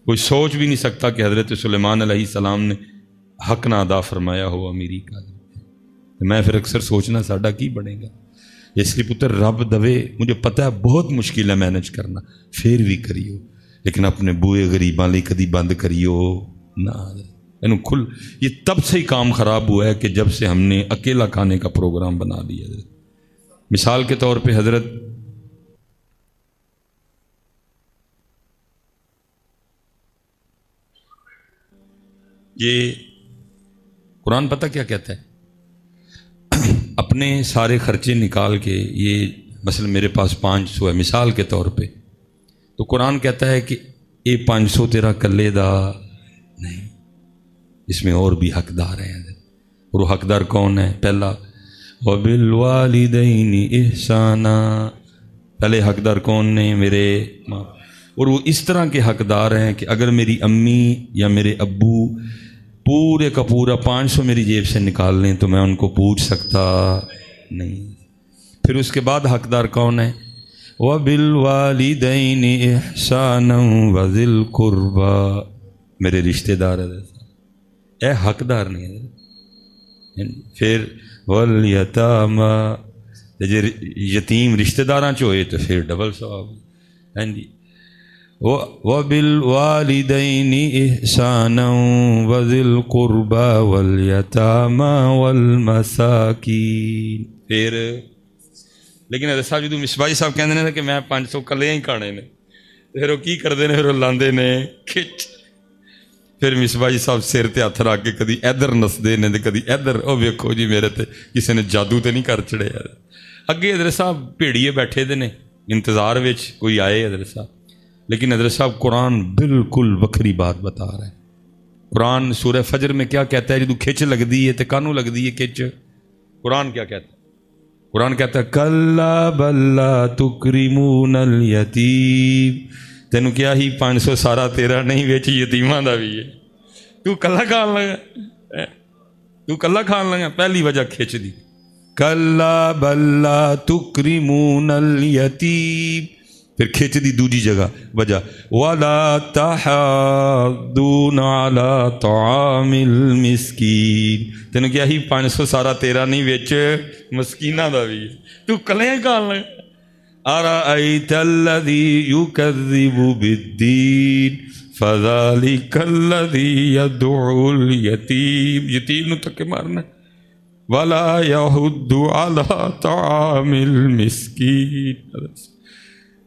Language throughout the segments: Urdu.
کوئی سوچ بھی نہیں سکتا کہ حضرت سلیمان علیہ السلام نے حق نہ ادا فرمایا ہو امیری کا. میں پھر اکثر سوچنا ساڈا کی بنے گا. اس لیے پتر رب دوے مجھے پتہ ہے بہت مشکل ہے مینج کرنا، پھر بھی کریو، لیکن اپنے بوئے غریباں لئی کدی بند کریو نہ. یہ تب سے ہی کام خراب ہوا ہے کہ جب سے ہم نے اکیلا کھانے کا پروگرام بنا لیا. مثال کے طور پہ حضرت یہ قرآن پتہ کیا کہتا ہے؟ اپنے سارے خرچے نکال کے، یہ مثلا میرے پاس 500 ہے مثال کے طور پہ، تو قرآن کہتا ہے کہ یہ 500 تیرا کلے دا نہیں، اس میں اور بھی حقدار ہیں. اور وہ حقدار کون ہے؟ پہلا وَبِالْوَالِدَيْنِ إِحْسَانًا، پہلے حقدار کون نے؟ میرے ماں. اور وہ اس طرح کے حقدار ہیں کہ اگر میری امی یا میرے ابو پورے کا پورا 500 میری جیب سے نکال لیں تو میں ان کو پوچھ سکتا نہیں. پھر اس کے بعد حقدار کون ہے؟ وَبِالْوَالِدَيْنِ إِحْسَانًا وَذِي الْقُرْبَى، میرے رشتہ دار اے حقدار نہیں ہے. پھر وَالْيَتَامَى، یتیم رشتہ داراں چ ہوئے تو پھر ڈبل ثواب. ہاں جی. وَبِالْوَالِدَيْنِ إِحْسَانًا وَذِي الْقُرْبَى وَالْيَتَامَى وَالْمَسَاكِينِ. پھر لیکن حضرت صاحب جدوں مصباحی صاحب کہندے نے کہ میں 500 کلے ہی کھانے نے، پھر وہ کی کردے نے؟ پھر وہ لاندے نے کھچ. پھر مصباحی صاحب سر تے ہاتھ رکھ کے کدی ادھر نسدے نے تے کدی ادھر. او ویکھو جی میرے تے کسی نے جادو تے نہیں کر چڑھیا. اگے حضرت صاحب بھیڑیے بیٹھے دے نے انتظار وچ کوئی آئے حضرت صاحب، لیکن حضرت صاحب قرآن بالکل وکھری بات بتا رہا ہے. قرآن سورہ فجر میں کیا کہتا ہے؟ جدوں کھچ لگدی ہے تے کانوں لگدی ہے کھچ. قرآن کیا کہتا ہے؟ قرآن کہتا ہے کلا بل لا تکرمون الیتیم. تینوں کیا ہی 500 سارا تیرا نہیں، وچ یتیماں دا بھی ہے. تو کلا کھان لگا، تو کلا کھان لگا. پہلی وجہ کھچ دی، کلا بل لا تکرمون الیتیم. پھر کھچ دی دوجی جگہ وجہ وَلَا تَحَاضُّونَ عَلَىٰ طَعَامِ الْمِسْكِينِ. تینوں کیا ہی 500 سارا تیرا نہیں، وچ مسکیناں دا بھی ہے. تو کلیاں کھان لگا. أَرَأَيْتَ الَّذِي يُكَذِّبُ بِالدِّينِ فَذَلِكَ الَّذِي يَدْعُو الْيَتِيمَ. یتیم نو تکے مارنا. وَلَا يَحُضُّ عَلَىٰ طَعَامِ الْمِسْكِينِ.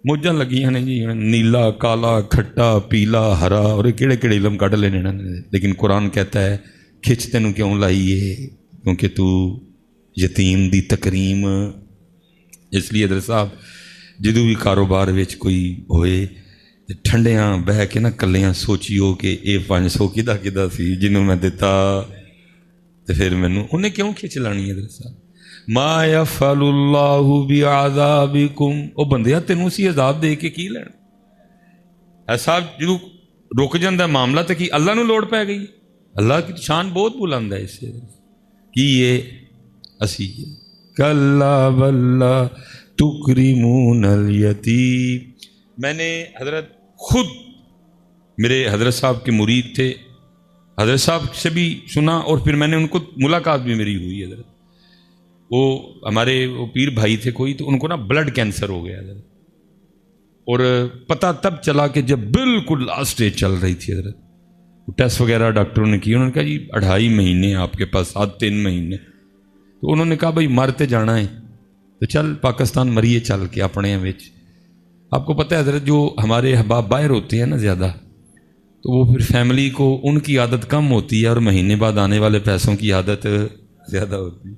موجاں لگیاں نے جی، نیلا کالا کھٹا پیلا ہرا، اور کیڑے کیڑے علم کڈ لینے. لیکن قرآن کہتا ہے کھچ تینوں کیوں لائی ہے؟ کیونکہ تو یتیم دی تکریم. اس لیے حضرت صاحب جدوں بھی کاروبار وچ کوئی ہوئے ٹھنڈیاں بہ کے نہ کلیاں سوچیو کہ اے 500 کدا کدا سی جنوں میں دتا، تو پھر مینوں انہیں کیوں کھچ لانی ہے؟ حضرت صاحب ما یفعل اللہ بعذابکم. او بندیا تینوں اسی عذاب دے کے کی لینا؟ ایسا جدوں رک جاندہ معاملہ تو کی اللہ نو لوڑ پہ گئی؟ اللہ کی شان بہت بلند ہے. اس سے کی یہ اسی کلا بل لا تکرمون الیتیم. میں نے حضرت خود، میرے حضرت صاحب کے مرید تھے، حضرت صاحب سے بھی سنا اور پھر میں نے ان کو ملاقات بھی میری ہوئی. حضرت وہ ہمارے وہ پیر بھائی تھے کوئی، تو ان کو نا بلڈ کینسر ہو گیا حضرت. اور پتہ تب چلا کہ جب بالکل لاسٹ اسٹیج چل رہی تھی حضرت. ٹیسٹ وغیرہ ڈاکٹروں نے کیا، انہوں نے کہا جی 2.5 مہینے آپ کے پاس، 3 مہینے. تو انہوں نے کہا بھائی مرتے جانا ہے تو چل پاکستان مریے چل کے اپنے وچ. آپ کو پتہ ہے حضرت جو ہمارے احباب باہر ہوتے ہیں نا زیادہ، تو وہ پھر فیملی کو ان کی عادت کم ہوتی ہے اور مہینے بعد آنے والے پیسوں کی عادت زیادہ ہوتی ہے.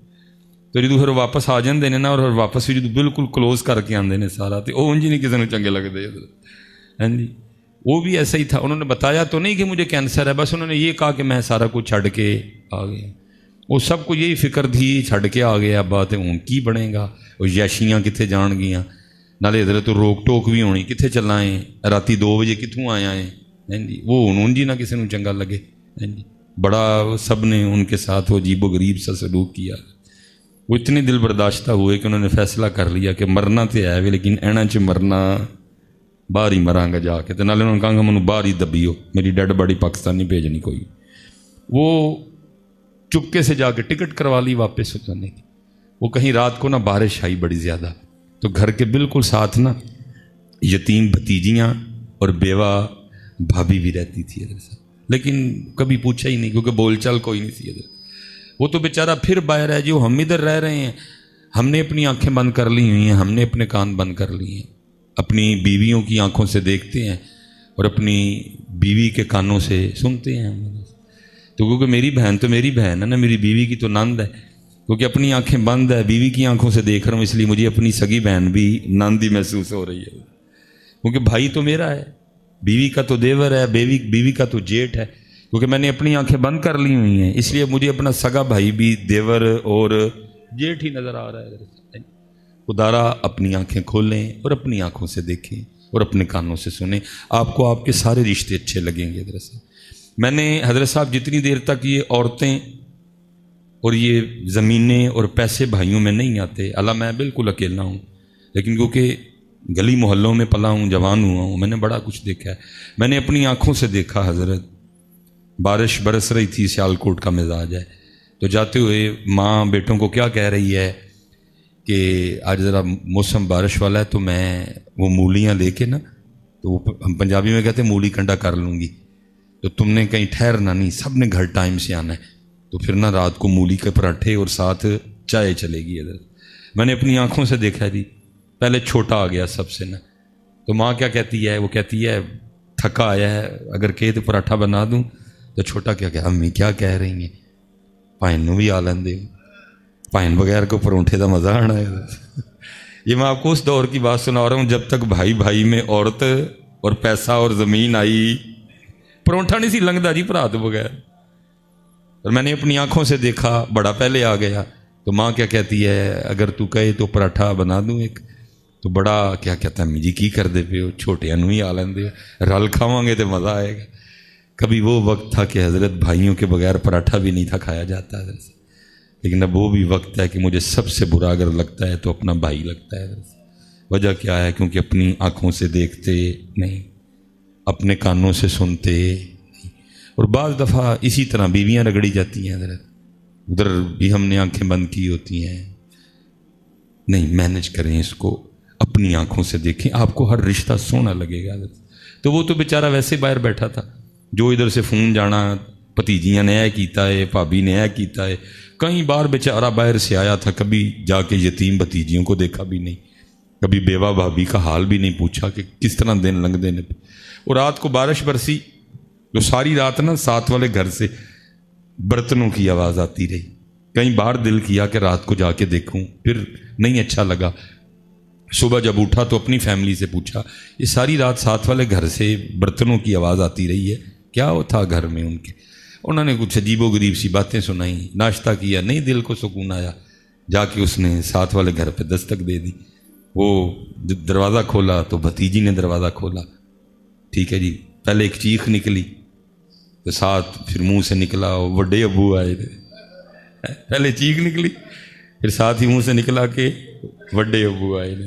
تو جدوں پھر واپس آ جاندے نے نا، اور واپس بھی جدوں بالکل کلوز کر کے آندے نے سارا، تو وہ انج نہیں کسی نے چنگے لگتے. ہاں جی، وہ بھی ایسا ہی تھا. انہوں نے بتایا تو نہیں کہ مجھے کینسر ہے، بس انہوں نے یہ کہا کہ میں سارا کچھ چھڈ کے آ گیا. وہ سب کو یہی فکر تھی چھڈ کے آ گیا، بات ہوں کی بنے گا؟ وہ یاشیاں کتنے جان گیاں، نالے حضرت روک ٹوک بھی ہونی، کتنے چلنا ہے راتی 2 بجے کتوں آیا ہے. ہاں جی، وہ ہوں جی نہ کسی نے چنگا لگے. ہاں جی، بڑا سب نے ان کے ساتھ وہ عجیب و غریب سا سلوک کیا. وہ اتنے دل برداشتہ ہوئے کہ انہوں نے فیصلہ کر لیا کہ مرنا تو ہے بھی، لیکن اینا چ مرنا باہر ہی مراں جا کے نالے انہوں نے کہا مجھے باہر ہی دبیو، میری ڈیڈ باڈی پاکستان نہیں بھیجنی کوئی۔ وہ چپکے سے جا کے ٹکٹ کروا لی واپس ہو جانے کی۔ وہ کہیں رات کو نا بارش آئی بڑی زیادہ، تو گھر کے بالکل ساتھ نا یتیم بھتیجیاں اور بیوہ بھابھی بھی رہتی تھی ادھر سے، لیکن کبھی پوچھا ہی نہیں کیونکہ بول چال کوئی نہیں تھی ادھر۔ وہ تو بیچارہ پھر باہر ہے جو ہم ادھر رہ رہے ہیں، ہم نے اپنی آنکھیں بند کر لی ہوئی ہیں، ہم نے اپنے کان بند کر لیے ہیں، اپنی بیویوں کی آنکھوں سے دیکھتے ہیں اور اپنی بیوی کے کانوں سے سنتے ہیں۔ تو کیونکہ میری بہن تو میری بہن ہے نا، میری بیوی کی تو نند ہے، کیونکہ اپنی آنکھیں بند ہے، بیوی کی آنکھوں سے دیکھ رہا ہوں، اس لیے مجھے اپنی سگی بہن بھی نند ہی محسوس ہو رہی ہے، کیونکہ بھائی تو میرا ہے، بیوی کا تو دیور ہے، بیوی کا تو جیٹ ہے، کیونکہ میں نے اپنی آنکھیں بند کر لی ہوئی ہیں، اس لیے مجھے اپنا سگا بھائی بھی دیور اور جیٹ ہی نظر آ رہا ہے۔ خدارا اپنی آنکھیں کھولیں اور اپنی آنکھوں سے دیکھیں اور اپنے کانوں سے سنیں، آپ کو آپ کے سارے رشتے اچھے لگیں گے۔ دراصل میں نے حضرت صاحب جتنی دیر تک یہ عورتیں اور یہ زمینیں اور پیسے بھائیوں میں نہیں آتے، اللہ میں بالکل اکیلا ہوں، لیکن کیونکہ گلی محلوں میں پلا ہوں، جوان ہوا ہوں، میں نے بڑا کچھ دیکھا ہے۔ میں نے اپنی آنکھوں سے دیکھا حضرت، بارش برس رہی تھی، سیالکوٹ کا مزاج ہے، تو جاتے ہوئے ماں بیٹوں کو کیا کہہ رہی ہے کہ آج ذرا موسم بارش والا ہے، تو میں وہ مولیاں لے کے نا، تو ہم پنجابی میں کہتے ہیں مولی کنڈا کر لوں گی، تو تم نے کہیں ٹھہرنا نہیں، سب نے گھر ٹائم سے آنا ہے، تو پھر نا رات کو مولی کے پراٹھے اور ساتھ چائے چلے گی ادھر۔ میں نے اپنی آنکھوں سے دیکھا جی، پہلے چھوٹا آ گیا سب سے نا، تو ماں کیا کہتی ہے، وہ کہتی ہے تھکا آیا ہے، اگر کہے تو پراٹھا بنا دوں، تو چھوٹا کیا کہ امی کیا کہہ رہی ہیں، پائن نو بھی آ لیندے، پائن بغیر کو پرونٹھے کا مزہ آنا ہے۔ یہ میں آپ کو اس دور کی بات سنا رہا ہوں جب تک بھائی بھائی میں عورت اور پیسہ اور زمین آئی، پرونٹھا نہیں سی لنگدا جی بھرا تو بغیر۔ اور میں نے اپنی آنکھوں سے دیکھا، بڑا پہلے آ گیا، تو ماں کیا کہتی ہے اگر تو کہے تو پراٹھا بنا دوں ایک، تو بڑا کیا کہتا ہے امی جی کی کر دے پے ہو، چھوٹیاں نو ہی آ لیندے، رل کھاواں گے تو مزہ آئے گا۔ کبھی وہ وقت تھا کہ حضرت بھائیوں کے بغیر پراٹھا بھی نہیں تھا کھایا جاتا حضرت، لیکن اب وہ بھی وقت ہے کہ مجھے سب سے برا اگر لگتا ہے تو اپنا بھائی لگتا ہے حضرت۔ وجہ کیا ہے؟ کیونکہ اپنی آنکھوں سے دیکھتے نہیں، اپنے کانوں سے سنتے نہیں، اور بعض دفعہ اسی طرح بیویاں رگڑی جاتی ہیں حضرت، ادھر بھی ہم نے آنکھیں بند کی ہوتی ہیں۔ نہیں، مینج کریں اس کو، اپنی آنکھوں سے دیکھیں، آپ کو ہر رشتہ سونا لگے گا حضرت۔ تو وہ تو بیچارہ ویسے باہر بیٹھا تھا، جو ادھر سے فون جانا، بھتیجیاں نے اے کیتا ہے، بھابی نے اے کیتا ہے، کئی بار بیچارہ باہر سے آیا تھا، کبھی جا کے یتیم بھتیجیوں کو دیکھا بھی نہیں، کبھی بیوہ بھابی کا حال بھی نہیں پوچھا کہ کس طرح دن لنگ دینے پہ۔ اور رات کو بارش برسی، جو ساری رات نا ساتھ والے گھر سے برتنوں کی آواز آتی رہی، کئی بار دل کیا کہ رات کو جا کے دیکھوں، پھر نہیں اچھا لگا۔ صبح جب اٹھا تو اپنی فیملی سے پوچھا، یہ ساری رات ساتھ والے گھر سے برتنوں کی آواز آتی رہی ہے، کیا تھا گھر میں ان کے؟ انہوں نے کچھ عجیب و غریب سی باتیں سنائیں، ناشتہ کیا، نہیں دل کو سکون آیا، جا کے اس نے ساتھ والے گھر پہ دستک دے دی، وہ دروازہ کھولا تو بھتیجی نے دروازہ کھولا، ٹھیک ہے جی، پہلے ایک چیخ نکلی تو ساتھ پھر منہ سے نکلا وڈے ابو آئے تھے، پہلے چیخ نکلی پھر ساتھ ہی منہ سے نکلا کہ وڈے ابو آئے نے،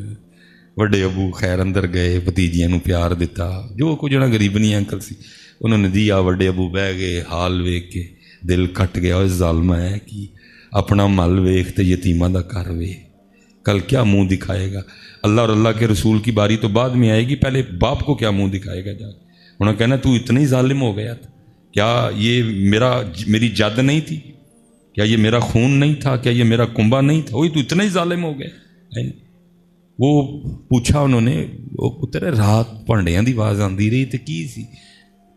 وڈے ابو خیر اندر گئے، بھتیجیاں نو پیار دیتا، جو کچھ نہ غریبنی انکل سی انہوں نے دیا، وڈے ابو بہ گئے، حال ویکھ کے دل کٹ گیا، اور ظالمہ ہے کہ اپنا مل ویکھ تے یتیماں دا کر ویکھ، کل کیا منہ دکھائے گا؟ اللہ اور اللہ کے رسول کی باری تو بعد میں آئے گی، پہلے باپ کو کیا منہ دکھائے گا؟ جا انہوں نے کہنا تو اتنا ہی ظالم ہو گیا تھا، کیا یہ میری جد نہیں تھی؟ کیا یہ میرا خون نہیں تھا؟ کیا یہ میرا کنبا نہیں تھا؟ وہی تو اتنا ہی ظالم ہو گیا۔ وہ پوچھا انہوں نے، وہ پتر رات پانڈیاں دی آواز آندی رہی تو کی سی؟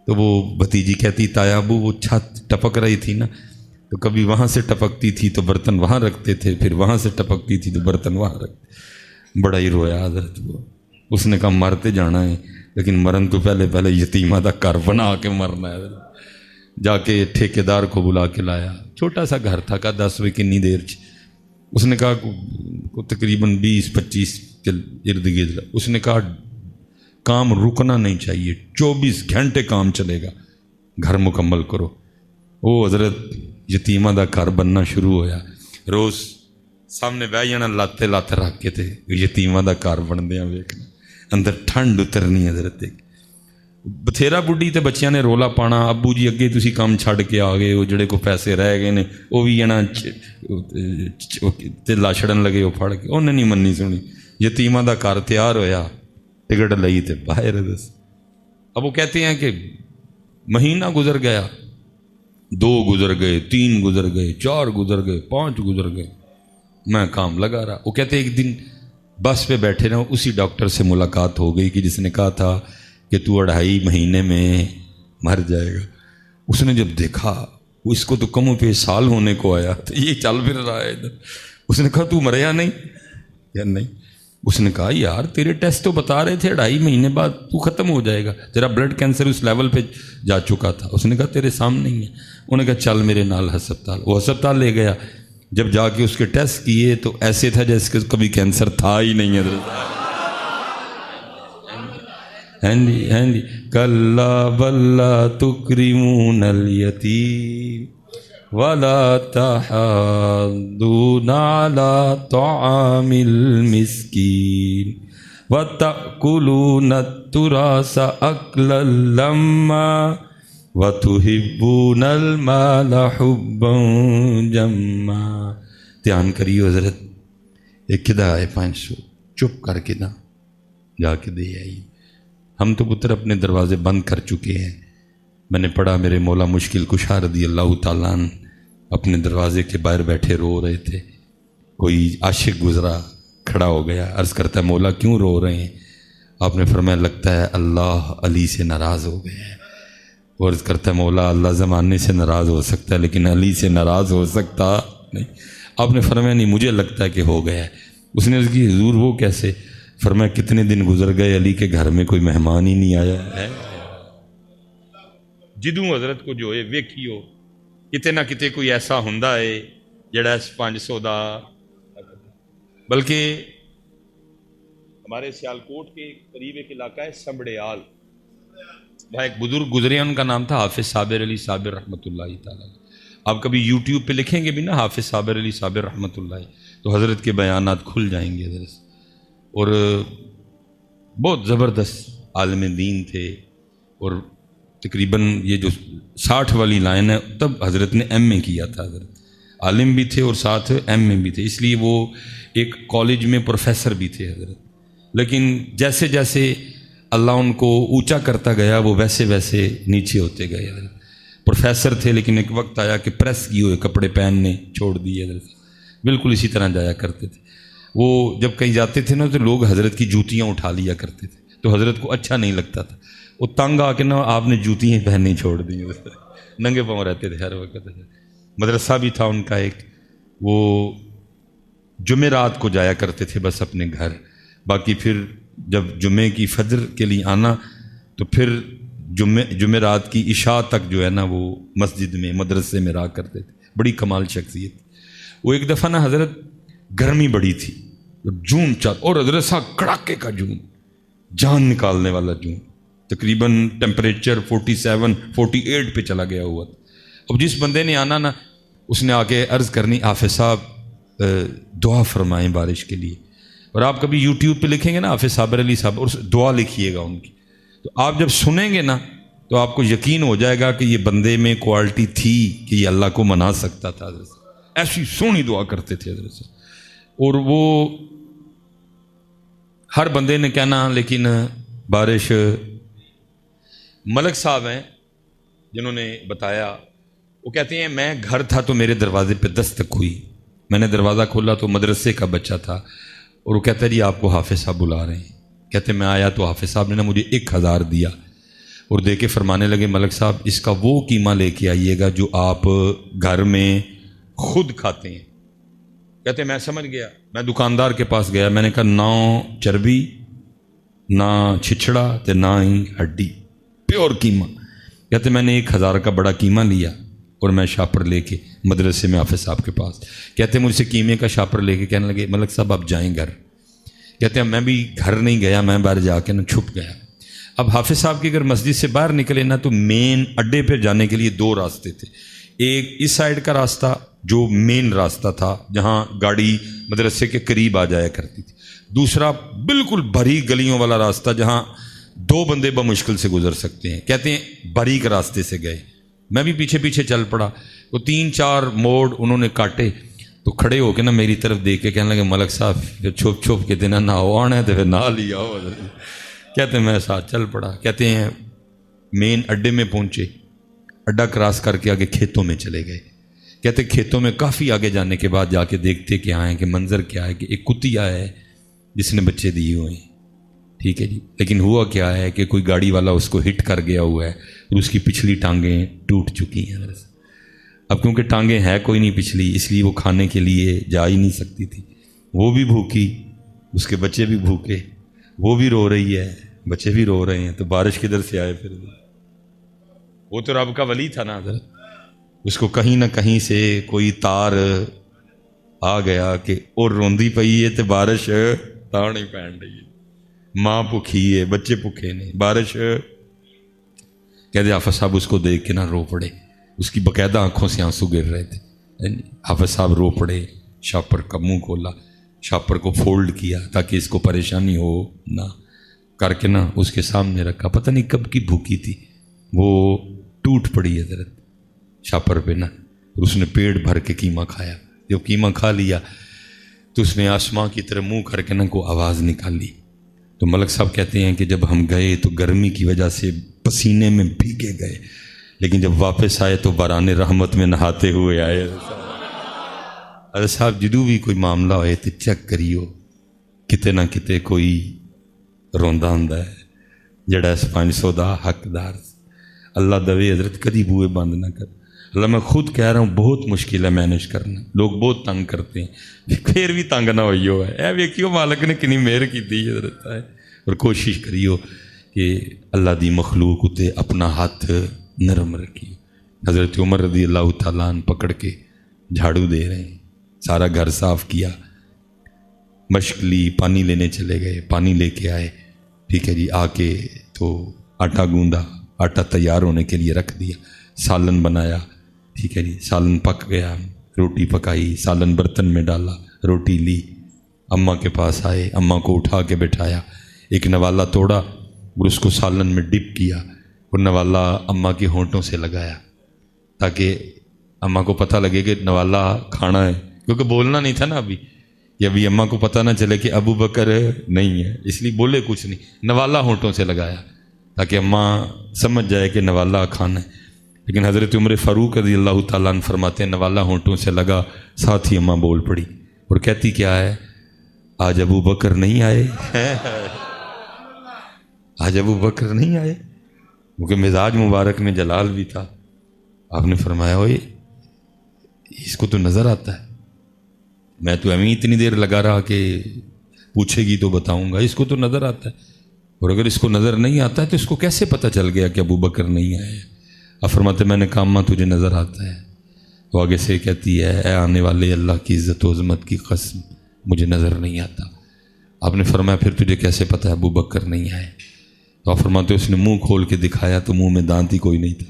تو وہ بھتیجی کہتی تایا ابو وہ چھت ٹپک رہی تھی نا، تو کبھی وہاں سے ٹپکتی تھی تو برتن وہاں رکھتے تھے، پھر وہاں سے ٹپکتی تھی تو برتن وہاں رکھتے۔ بڑا ہی رویا حضرت وہ، اس نے کہا مرتے جانا ہے لیکن مرن تو پہلے یتیمہ دا گھر بنا کے مرنا ہے۔ جا کے ٹھیکیدار کو بلا کے لایا، چھوٹا سا گھر تھا، کہا 10 بجے کنی دیر اس نے کہا تقریباً 20-25 کے ارد گرد، اس نے کہا کام رکنا نہیں چاہیے، 24 گھنٹے کام چلے گا، گھر مکمل کرو۔ وہ حضرت یتیمہ دا گھر بننا شروع ہویا، روز سامنے بہ جانا لاتے لاتے رکھ کے تھے یتیمہ دا گھر بن دیا ویکھنا۔ ਅੰਦਰ ਠੰਡ ਉਤਰਨੀ ਹਜ਼ਰਤ ਦੇ। ਬਥੇਰਾ ਬੁੱਢੀ ਤੇ ਬੱਚਿਆਂ ਨੇ ਰੋਲਾ ਪਾਣਾ, ਅੱਬੂ ਜੀ ਅੱਗੇ ਤੁਸੀਂ ਕੰਮ ਛੱਡ ਕੇ ਆ ਗਏ, ਉਹ ਜਿਹੜੇ ਕੋ ਪੈਸੇ ਰਹਿ ਗਏ ਨੇ ਉਹ ਵੀ ਇਹਨਾਂ ਤੇ ਲਾਛੜਨ ਲਗੇ, ਉਹ ਫੜ ਕੇ। ਉਹਨੇ ਨਹੀਂ ਮੰਨੀ ਸੁਣੀ। ਯਤੀਮਾਂ ਦਾ ਘਰ ਤਿਆਰ ਹੋਇਆ, ٹکٹ لئی تے باہر دس۔ اب وہ کہتے ہیں کہ مہینہ گزر گیا، 2 گزر گئے، 3 گزر گئے، 4 گزر گئے، 5 گزر گئے، میں کام لگا رہا۔ وہ کہتے ہیں ایک دن بس پہ بیٹھے رہے، اسی ڈاکٹر سے ملاقات ہو گئی کہ جس نے کہا تھا کہ تو 2.5 مہینے میں مر جائے گا۔ اس نے جب دیکھا اس کو تو کم و بیش سال ہونے کو آیا، تو یہ چل پھر رہا ہے ادھر۔ اس نے کہا تو مریا نہیں یا نہیں؟ اس نے کہا یار تیرے ٹیسٹ تو بتا رہے تھے 2.5 مہینے بعد تو ختم ہو جائے گا، تیرا بلڈ کینسر اس لیول پہ جا چکا تھا۔ اس نے کہا تیرے سامنے ہی ہے۔ انہوں نے کہا چل میرے نال ہسپتال۔ وہ ہسپتال لے گیا، جب جا کے اس کے ٹیسٹ کیے تو ایسے تھا جیسے کہ کبھی کینسر تھا ہی نہیں ہے۔ ہاں جی ہاں جی، کلا بلا تکرمون الیتیم ولا تحاضون علی طعام المسکین وتأکلون التراث اکلا لما وتحبون المال حبا جما۔ دھیان کریو حضرت، ایک کدا ہے 500 چپ کر کے نہ جا کے دے آئی۔ ہم تو پتر اپنے دروازے بند کر چکے ہیں۔ میں نے پڑھا میرے مولا مشکل کشا رضی اللہ تعالیٰ عنہ اپنے دروازے کے باہر بیٹھے رو رہے تھے۔ کوئی عاشق گزرا، کھڑا ہو گیا، عرض کرتا ہے مولا کیوں رو رہے ہیں؟ آپ نے فرمایا لگتا ہے اللہ علی سے ناراض ہو گئے ہیں۔ وہ عرض کرتا ہے مولا اللہ زمانے سے ناراض ہو سکتا ہے لیکن علی سے ناراض ہو سکتا نہیں۔ آپ نے فرمایا نہیں مجھے لگتا ہے کہ ہو گیا ہے۔ اس نے عرض کی حضور وہ کیسے؟ فرمایا کتنے دن گزر گئے علی کے گھر میں کوئی مہمان ہی نہیں آیا ہے۔ جدوں حضرت کو جو ہے ویکھیو کتے نہ کتے کوئی ایسا ہوندا ہے جڑا اس 500 دا، بلکہ ہمارے سیالکوٹ کے قریب ایک علاقہ ہے سبڑیال، وہاں ایک بزرگ گزرے ہیں، ان کا نام تھا حافظ صابر علی صابر رحمۃ اللہ تعالیٰ۔ آپ کبھی یوٹیوب پہ لکھیں گے بھی نا حافظ صابر علی صابر رحمۃ اللہ تو حضرت کے بیانات کھل جائیں گے حضرت۔ اور بہت زبردست عالم دین تھے، اور تقریباً یہ جو 60 والی لائن ہے تب حضرت نے ایم اے کیا تھا۔ حضرت عالم بھی تھے اور ساتھ ایم اے بھی تھے، اس لیے وہ ایک کالج میں پروفیسر بھی تھے حضرت۔ لیکن جیسے جیسے اللہ ان کو اونچا کرتا گیا وہ ویسے ویسے نیچے ہوتے گئے حضرت۔ پروفیسر تھے لیکن ایک وقت آیا کہ پریس کیے ہوئے کپڑے پہننے چھوڑ دیے حضرت، بالکل اسی طرح جایا کرتے تھے۔ وہ جب کہیں جاتے تھے نا تو لوگ حضرت کی جوتیاں اٹھا لیا کرتے تھے، تو حضرت کو اچھا نہیں لگتا تھا، وہ تنگ آ کے نا آپ نے جوتیاں پہننی چھوڑ دی، ننگے پاؤں رہتے تھے ہر وقت۔ مدرسہ بھی تھا ان کا ایک، وہ جمعرات کو جایا کرتے تھے بس اپنے گھر، باقی پھر جب جمعے کی فجر کے لیے آنا تو پھر جمعرات کی عشاء تک جو ہے نا وہ مسجد میں مدرسے میں رہا کرتے تھے۔ بڑی کمال شخصیت۔ وہ ایک دفعہ نا حضرت گرمی بڑی تھی، جون چل، اور حضرت صاحب کڑاکے کا جون، جان نکالنے والا جون، تقریباً ٹیمپریچر 47 48 پہ چلا گیا ہوا تھا۔ اب جس بندے نے آنا نا اس نے آ کے عرض کرنی حافظ صاحب دعا فرمائیں بارش کے لیے۔ اور آپ کبھی یوٹیوب پہ لکھیں گے نا حافظ صابر علی صاحب اور دعا لکھیے گا ان کی، تو آپ جب سنیں گے نا تو آپ کو یقین ہو جائے گا کہ یہ بندے میں کوالٹی تھی کہ یہ اللہ کو منا سکتا تھا۔ حضرت ایسی سونی دعا کرتے تھے حضرت صاحب، اور وہ ہر بندے نے کہنا لیکن بارش۔ ملک صاحب ہیں جنہوں نے بتایا، وہ کہتے ہیں میں گھر تھا تو میرے دروازے پہ دستک ہوئی، میں نے دروازہ کھولا تو مدرسے کا بچہ تھا، اور وہ کہتا ہے جی آپ کو حافظ صاحب بلا رہے ہیں۔ کہتے میں آیا تو حافظ صاحب نے نا مجھے 1000 دیا اور دے کے فرمانے لگے ملک صاحب اس کا وہ قیمہ لے کے آئیے گا جو آپ گھر میں خود کھاتے ہیں۔ کہتے میں سمجھ گیا، میں دکاندار کے پاس گیا، میں نے کہا نہ چربی نہ چھچڑا تے نہ ہی ہڈی، پیور قیمہ۔ کہتے میں نے 1000 کا بڑا قیمہ لیا اور میں شاپر لے کے مدرسے میں حافظ صاحب کے پاس، کہتے مجھ سے قیمے کا شاپر لے کے کہنے لگے ملک صاحب آپ جائیں گھر۔ کہتے ہیں میں بھی گھر نہیں گیا، میں باہر جا کے نا چھپ گیا۔ اب حافظ صاحب کی اگر مسجد سے باہر نکلے نا تو مین اڈے پہ جانے کے لیے 2 راستے تھے، ایک اس سائڈ کا راستہ جو مین راستہ تھا جہاں گاڑی مدرسے کے قریب آ جایا کرتی تھی، دوسرا بالکل باریک گلیوں والا راستہ جہاں 2 بندے بمشکل سے گزر سکتے ہیں، کہتے ہیں باریک راستے سے گئے، میں بھی پیچھے پیچھے چل پڑا، وہ 3-4 موڑ انہوں نے کاٹے تو کھڑے ہو کے نا میری طرف دیکھ کے کہنے لگے ملک صاحب پھر چھپ چھپ کے دینا نہ آنا ہے تو پھر نہ لیا ہو۔ کہتے ہیں میں ساتھ چل پڑا، کہتے ہیں مین اڈے میں پہنچے، اڈا کراس کر کے آگے کھیتوں میں چلے گئے، کہتے کھیتوں میں کافی آگے جانے کے بعد جا کے دیکھتے کیا ہے کہ منظر کیا ہے کہ ایک کتیا ہے جس نے بچے دیے ہوئے ہیں، ٹھیک ہے جی، لیکن ہوا کیا ہے کہ کوئی گاڑی والا اس کو ہٹ کر گیا ہوا ہے اور اس کی پچھلی ٹانگیں ٹوٹ چکی ہیں۔ اب کیونکہ ٹانگیں ہے کوئی نہیں پچھلی، اس لیے وہ کھانے کے لیے جا ہی نہیں سکتی تھی، وہ بھی بھوکی، اس کے بچے بھی بھوکے، وہ بھی رو رہی ہے، بچے بھی رو رہے ہیں، تو بارش کدھر سے آئے؟ پھر وہ تو رب کا ولی تھا نا حضرت، اس کو کہیں نہ کہیں سے کوئی تار آ گیا کہ اور روندی پئی ہے تو بارش تاں نہیں پہن رہی ہے، ماں بھوکھی ہے، بچے بھوکے نے، بارش کہتے حافظ صاحب اس کو دیکھ کے نہ رو پڑے، اس کی باقاعدہ آنکھوں سے آنسو گر رہے تھے، حافظ صاحب رو پڑے، شاپر کا منہ کھولا، شاپر کو فولڈ کیا تاکہ اس کو پریشانی ہو نہ، کر کے نا اس کے سامنے رکھا، پتہ نہیں کب کی بھوکی تھی، وہ ٹوٹ پڑی ہے حضرت شاپر پہ نا، اور اس نے پیٹ بھر کے قیمہ کھایا، جب قیمہ کھا لیا تو اس نے آسمان کی طرح منہ کر کے نا کو آواز نکالی، تو ملک صاحب کہتے ہیں کہ جب ہم گئے تو گرمی کی وجہ سے پسینے میں بھیگے گئے، لیکن جب واپس آئے تو باران رحمت میں نہاتے ہوئے آئے۔ حضرت صاحب جدوں بھی کوئی معاملہ ہوئے تو چیک کریو کتے نہ کتے کوئی روندا ہوندا ہے جڑا اس 500 دا حقدار، اللہ دوے حضرت کدی بوئے بند نہ کر۔ اللہ میں خود کہہ رہا ہوں بہت مشکل ہے مینیج کرنا، لوگ بہت تنگ کرتے ہیں، پھر بھی تنگ نہ ہوئیو ہے، اے ویکھیو مالک نے کنی مہر کیتی ہے حضرت ہے، اور کوشش کریو کہ اللہ دی مخلوق اتے اپنا ہاتھ نرم رکھیے۔ حضرت عمر رضی اللہ تعالیٰ عنہ پکڑ کے جھاڑو دے رہے ہیں، سارا گھر صاف کیا، مشق لی، پانی لینے چلے گئے، پانی لے کے آئے، ٹھیک ہے جی، آ کے تو آٹا گوندا، آٹا تیار ہونے کے لیے رکھ دیا، سالن بنایا، ٹھیک ہے جی، سالن پک گیا، روٹی پکائی، سالن برتن میں ڈالا، روٹی لی، اماں کے پاس آئے، اماں کو اٹھا کے بٹھایا، ایک نوالا توڑا اور اس کو سالن میں ڈپ کیا اور نوالا اماں کے ہونٹوں سے لگایا تاکہ اماں کو پتہ لگے کہ نوالا کھانا ہے، کیونکہ بولنا نہیں تھا نا ابھی، کہ ابھی اماں کو پتہ نہ چلے کہ ابو بکر نہیں ہے، اس لیے بولے کچھ نہیں، نوالا ہونٹوں سے لگایا تاکہ اماں سمجھ جائے کہ نوالا کھانا ہے۔ لیکن حضرت عمر فاروق رضی اللہ تعالیٰ عنہ فرماتے ہیں نوالا ہونٹوں سے لگا، ساتھ ہی اماں بول پڑی اور کہتی کیا ہے، آج ابو بکر نہیں آئے، آج ابو بکر نہیں آئے، کیونکہ مزاج مبارک میں جلال بھی تھا۔ آپ نے فرمایا اوئے اس کو تو نظر آتا ہے، میں تو امی اتنی دیر لگا رہا کہ پوچھے گی تو بتاؤں گا، اس کو تو نظر آتا ہے، اور اگر اس کو نظر نہیں آتا ہے تو اس کو کیسے پتہ چل گیا کہ ابو بکر نہیں آئے؟ آپ فرماتے میں نے کہا اماں تجھے نظر آتا ہے، تو آگے سے کہتی ہے اے آنے والے اللہ کی عزت و عظمت کی قسم مجھے نظر نہیں آتا۔ آپ نے فرمایا پھر تجھے کیسے پتہ ہے ابو بکر نہیں آئے؟ تو آپ فرماتے اس نے منہ کھول کے دکھایا تو منہ میں دانت ہی کوئی نہیں تھا،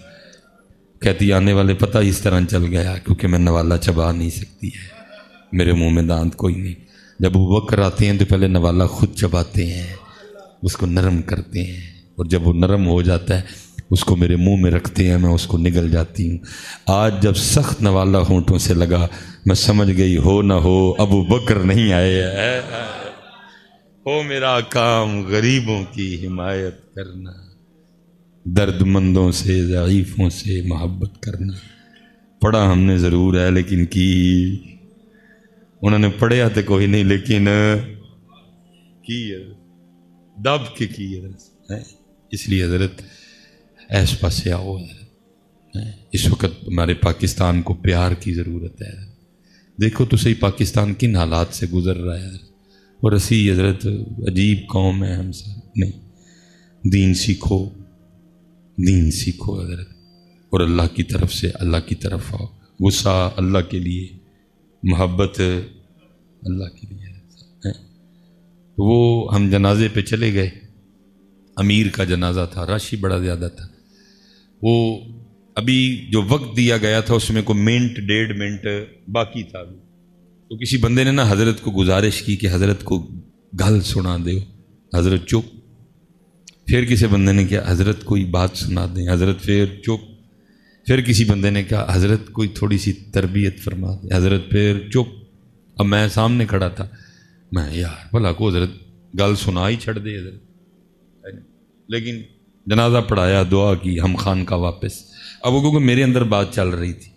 کہتی آنے والے پتہ اس طرح چل گیا کیونکہ میں نوالا چبا نہیں سکتی ہے، میرے منہ میں دانت کوئی نہیں، جب ابو بکر آتے ہیں تو پہلے نوالا خود چباتے ہیں، اس کو نرم کرتے ہیں، اور جب وہ نرم ہو جاتا ہے اس کو میرے منہ میں رکھتے ہیں، میں اس کو نگل جاتی ہوں۔ آج جب سخت نوالا ہونٹوں سے لگا میں سمجھ گئی ہو نہ ہو ابو بکر نہیں آئے ہیں، ہو میرا کام غریبوں کی حمایت کرنا، درد مندوں سے ضعیفوں سے محبت کرنا۔ پڑھا ہم نے ضرور ہے لیکن کی انہوں نے پڑھیا تو کوئی نہیں، لیکن کی دب کے کی ہے، اس لیے حضرت ایس پاسے آؤ حضرت، اس وقت ہمارے پاکستان کو پیار کی ضرورت ہے۔ دیکھو تو صحیح پاکستان کن حالات سے گزر رہا ہے، اور اسی حضرت عجیب قوم ہے ہم سب، نہیں دین سیکھو، دین سیکھو حضرت، اور اللہ کی طرف سے اللہ کی طرف آؤ، غصہ اللہ کے لیے، محبت اللہ کے لیے۔ وہ ہم جنازے پہ چلے گئے، امیر کا جنازہ تھا، رش ہی بڑا زیادہ تھا، وہ ابھی جو وقت دیا گیا تھا اس میں کوئی منٹ 1.5 منٹ باقی تھا، تو کسی بندے نے نا حضرت کو گزارش کی کہ حضرت کو گل سنا دیو. حضرت چپ. پھر کسی بندے نے کہا حضرت کوئی بات سنا دیں. حضرت پھر چپ. پھر کسی بندے نے کہا حضرت کوئی تھوڑی سی تربیت فرما دیں. حضرت پھر چپ. اب میں سامنے کھڑا تھا, میں یار بھلا کو حضرت گل سنا ہی چھڑ دے حضرت. لیکن جنازہ پڑھایا, دعا کی, ہم خان کا واپس. اب وہ کیونکہ میرے اندر بات چل رہی تھی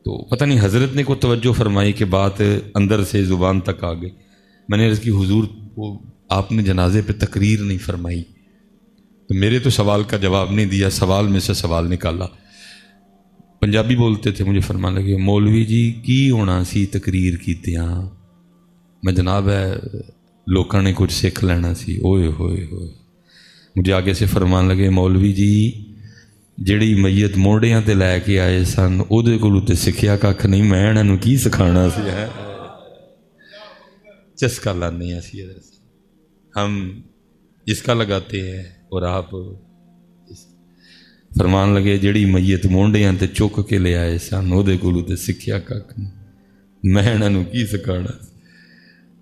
تو پتہ نہیں حضرت نے کو توجہ فرمائی کہ بات اندر سے زبان تک آ گئی. میں نے عرض کی حضور وہ آپ نے جنازے پہ تقریر نہیں فرمائی. تو میرے تو سوال کا جواب نہیں دیا, سوال میں سے سوال نکالا. پنجابی بولتے تھے, مجھے فرمانے لگے مولوی جی کی ہونا سی تقریر کیتے ہاں. میں جناب ہے لوگوں نے کچھ سیکھ لینا سی. اوئے ہوئے ہوئے. مجھے آگے سے فرمان لگے مولوی جی جیڑی میت موڑیاں تے لے کے آئے سن او دے کولوں تے سکھیا ککھ نہیں, میں انہاں نوں کی سکھانا سی. ہے چسکا لانے ہیں سی ہم جس کا لگاتے ہیں اور آپ فرمان لگے جیڑی میت مونڈیاں تے چک کے لے آئے سن او دے کولوں تے سکھیا ککھ نہیں, میں انہاں نوں کی سکھانا.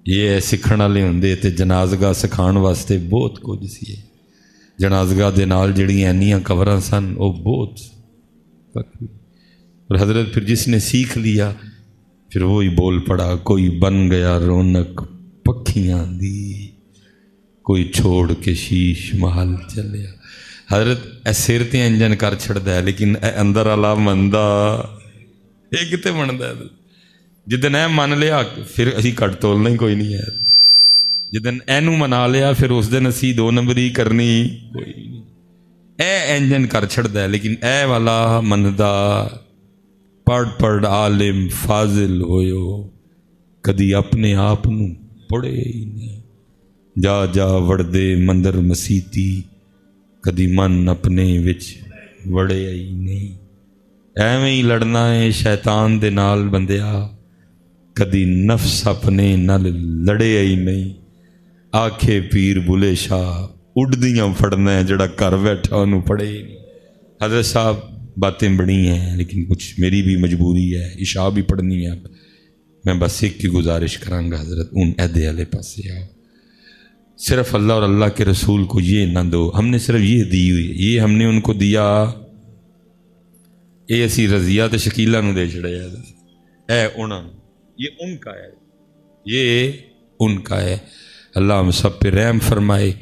یہ سکھن والے ہوندے تے جنازگاہ سکھان واسطے بہت کچھ سی. جنازگاہ دے نال جڑیاں اینیاں قبراں سن وہ بہت. اور حضرت پھر جس نے سیکھ لیا پھر وہی بول پڑا, کوئی بن گیا رونق پکھیاں دی, کوئی چھوڑ کے شیش محل چلیا. حضرت اے سر تے انجن کر چھڑدا ہے لیکن اے اندر والا مندا اے کتے مندا ہے. جدن اے من لیا پھر اسی کٹ تولنا ہی کوئی نہیں ہے. جدن اینو منا لیا پھر اس دن اسی دو نمبری کرنی کوئی نہیں. اے انجن کر چھڑدا ہے لیکن اے والا مندا پڑھ پڑھ عالم فاضل ہویو کدی اپنے آپ نو پڑھے ہی نہیں. جا جا وڑدے مندر مسیتی کدی من اپنے وچ وڑے ہی نہیں. ایویں ہی لڑنا ہے شیطان دے نال بندیا, کدی نفس اپنے نال لڑے ہی نہیں. آکھے پیر بلے شاہ اڈدیاں پڑھنا ہے جڑا گھر بیٹھا انہوں پڑھے ہی نہیں. حضرت صاحب باتیں بڑی ہیں لیکن کچھ میری بھی مجبوری ہے, عشاء بھی پڑھنی ہے. میں بس ایک کی گزارش کراں گا حضرت ان عہدے والے پاسے آؤ. صرف اللہ اور اللہ کے رسول کو یہ نہ دو, ہم نے صرف یہ دی ہوئی, یہ ہم نے ان کو دیا, اے اسی رضیہ تے شکیلہ نو دے چھڑے. اے انہاں یہ ان کا ہے, یہ ان کا ہے. اللہ ہم سب پہ رحم فرمائے.